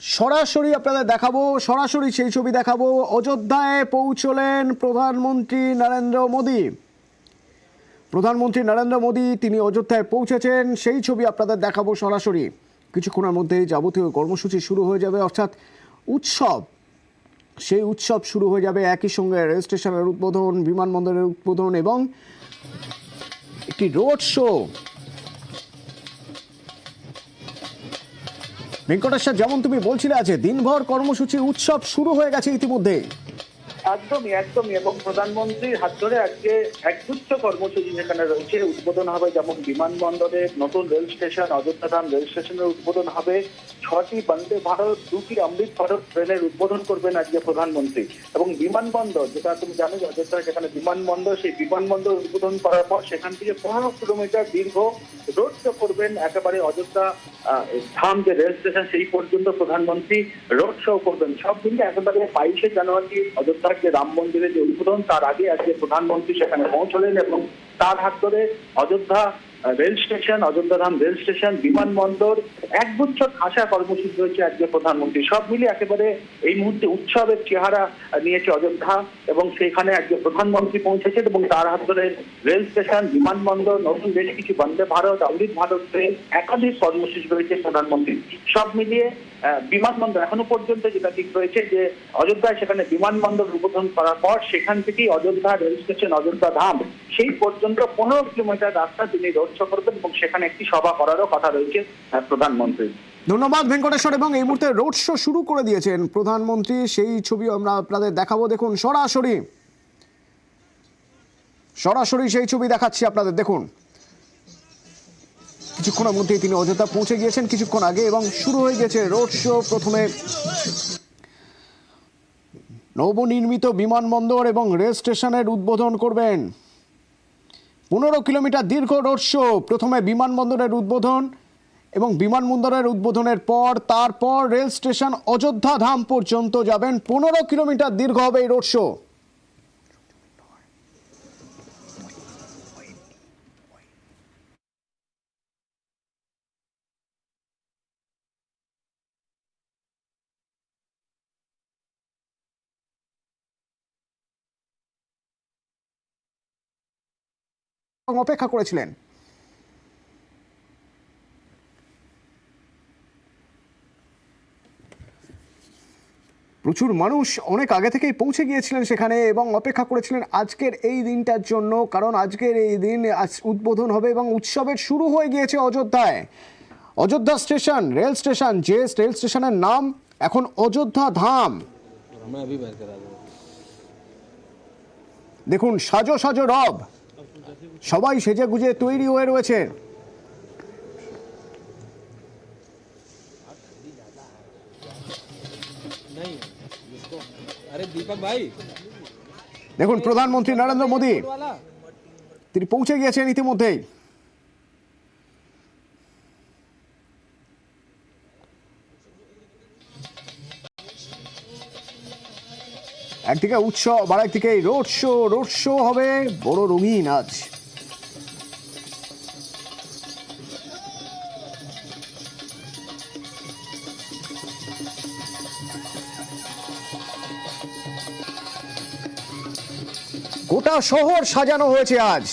সরাসরি আপনাদের দেখাবো, সরাসরি সেই ছবি দেখাবো। অযোধ্যায় পৌঁছলেন প্রধানমন্ত্রী নরেন্দ্র মোদী। প্রধানমন্ত্রী নরেন্দ্র মোদী তিনি অযোধ্যায় পৌঁছেছেন, সেই ছবি আপনাদের দেখাবো সরাসরি। কিছুক্ষণের মধ্যেই যাবতীয় কর্মসূচি শুরু হয়ে যাবে, অর্থাৎ উৎসব, সেই উৎসব শুরু হয়ে যাবে। একই সঙ্গে রেল স্টেশনের উদ্বোধন, বিমানবন্দরের উদ্বোধন এবং একটি রোড শো। ভেঙ্কটেশ্বর, যেমন তুমি বলছিলে, আছে দিনভর কর্মসূচি, উৎসব শুরু হয়ে গেছে ইতিমধ্যে। একদমই এবং প্রধানমন্ত্রীর হাত ধরে আজকে একগুচ্ছ কর্মসূচি যেখানে রয়েছে। উদ্বোধন হবে যেমন বিমানবন্দরের নতুন রেল স্টেশন, অযোধ্যাধাম রেল স্টেশনের উদ্বোধন হবে। 6টি বন্দে ভারত, 2টি অমৃত ভারত ট্রেনের উদ্বোধন করবেন আজকে প্রধানমন্ত্রী। এবং বিমানবন্দর, যেটা তুমি জানো অযোধ্যায় যেখানে বিমানবন্দর, সেই বিমানবন্দর উদ্বোধন করার পর সেখান থেকে 15 কিলোমিটার দীর্ঘ রোড শো করবেন। একেবারে অযোধ্যা ধাম যে রেল স্টেশন সেই পর্যন্ত প্রধানমন্ত্রী রোড শো করবেন। সব মিলে একেবারে 22শে জানুয়ারি অযোধ্যার যে রাম মন্দিরের যে উদ্বোধন, তার আগে আজকে প্রধানমন্ত্রী সেখানে পৌঁছলেন এবং তার হাত ধরে Ayodhya rail station, Ayodhya Dham rail station, বিমানবন্দর, একগুচ্ছ খাসা কর্মসূচি রয়েছে আজকে প্রধানমন্ত্রী। সব মিলিয়ে একেবারে এই মুহূর্তে উৎসবের চেহারা নিয়েছে অযোধ্যা এবং সেখানে আজকে প্রধানমন্ত্রী পৌঁছেছেন এবং তার হাত ধরে রেল স্টেশন, বিমানবন্দর, নতুন বেশ কিছু বন্দে ভারত, অমৃত ভারত ট্রেন, একাধিক কর্মসূচি রয়েছে প্রধানমন্ত্রী। সব মিলিয়ে বিমানবন্দর এখনো পর্যন্ত যেটা ঠিক রয়েছে যে অযোধ্যায় সেখানে বিমানবন্দর উদ্বোধন করার পর সেখান থেকেই অযোধ্যা রেল স্টেশন, অযোধ্যা ধাম সেই পর্যন্ত 15 কিলোমিটার রাস্তা তিনি রোড শো করবেন এবং সেখানে একটি সভা করারও কথা রয়েছে প্রধানমন্ত্রী। ধন্যবাদ ভেঙ্কটেশ্বর। এবং এই মুহূর্তে রোড শো শুরু করে দিয়েছেন প্রধানমন্ত্রী, সেই ছবি আমরা আপনাদের দেখাবো। দেখুন সরাসরি সেই ছবি দেখাচ্ছি আপনাদের। দেখুন কিছুক্ষণের মধ্যেই তিনি অযোধ্যা পৌঁছে গিয়েছেন, কিছুক্ষণ আগে, এবং শুরু হয়ে গেছে রোড শো। প্রথমে নবনির্মিত বিমানবন্দর এবং রেল স্টেশনের উদ্বোধন করবেন। 15 কিলোমিটার দীর্ঘ রোড শো। প্রথমে বিমানবন্দরের উদ্বোধন এবং বিমানবন্দরের উদ্বোধনের পর তারপর রেল স্টেশন অযোধ্যা ধাম পর্যন্ত যাবেন। 15 কিলোমিটার দীর্ঘ হবে এই রোড শো। অপেক্ষা করেছিলেন। প্রচুর মানুষ অনেক আগে থেকেই পৌঁছে গিয়েছিলেন সেখানে এবং অপেক্ষা করেছিলেন আজকের এই দিনটার জন্য, কারণ আজকের এই দিন উদ্বোধন হবে এবং উৎসবের শুরু হয়ে গিয়েছে অযোধ্যায়। অযোধ্যা স্টেশন, রেল স্টেশন, যে রেল স্টেশনের নাম এখন অযোধ্যা ধাম। দেখুন সাজো সাজো রব, সবাই সেজে গুজে তৈরি হয়ে রয়েছে। দেখুন প্রধানমন্ত্রী নরেন্দ্র মোদী তিনি পৌঁছে গিয়েছেন ইতিমধ্যেই। একদিকে উৎসব আর একদিকে রোড শো হবে বড় রঙিন আজ। গোটা শহর সাজানো হয়েছে আজ।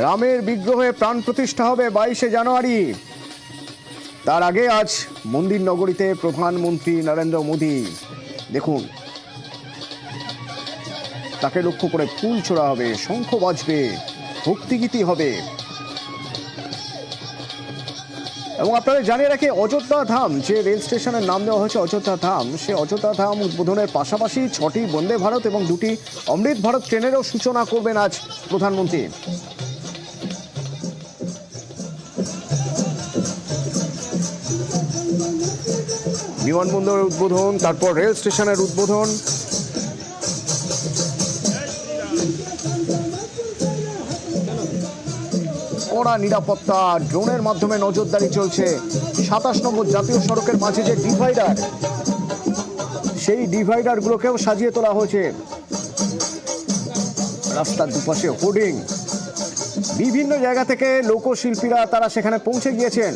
রামের বিগ্রহে প্রাণ প্রতিষ্ঠা হবে 22শে জানুয়ারি। তার আগে আজ মন্দির নগরীতে প্রধানমন্ত্রী নরেন্দ্র মোদী। দেখুন তাকে লক্ষ্য করে ফুল ছোড়া হবে, শঙ্খ বাজবে, ভক্তিগীতি হবে। এবং আপনাদের জানিয়ে রাখি, অযোধ্যা ধাম যে রেল স্টেশনের নাম দেওয়া হয়েছে অযোধ্যা ধাম, সে অযোধ্যা ধাম উদ্বোধনের পাশাপাশি 6টি বন্দে ভারত এবং 2টি অমৃত ভারত ট্রেনেরও সূচনা করবেন আজ প্রধানমন্ত্রী। বিমানবন্দরের উদ্বোধন, তারপর রেল স্টেশনের উদ্বোধন। কড়া নিরাপত্তা, ড্রোনের মাধ্যমে নজরদারি চলছে। 27 নম্বর জাতীয় সড়কের মাঝে যে ডিভাইডার, সেই ডিভাইডারগুলোকেও সাজিয়ে তোলা হয়েছে। রাস্তার দুপাশে হোর্ডিং, বিভিন্ন জায়গা থেকে লোকশিল্পীরা তারা সেখানে পৌঁছে গিয়েছেন।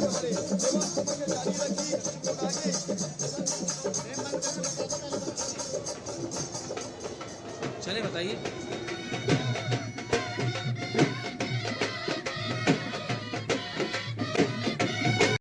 चले बताइए।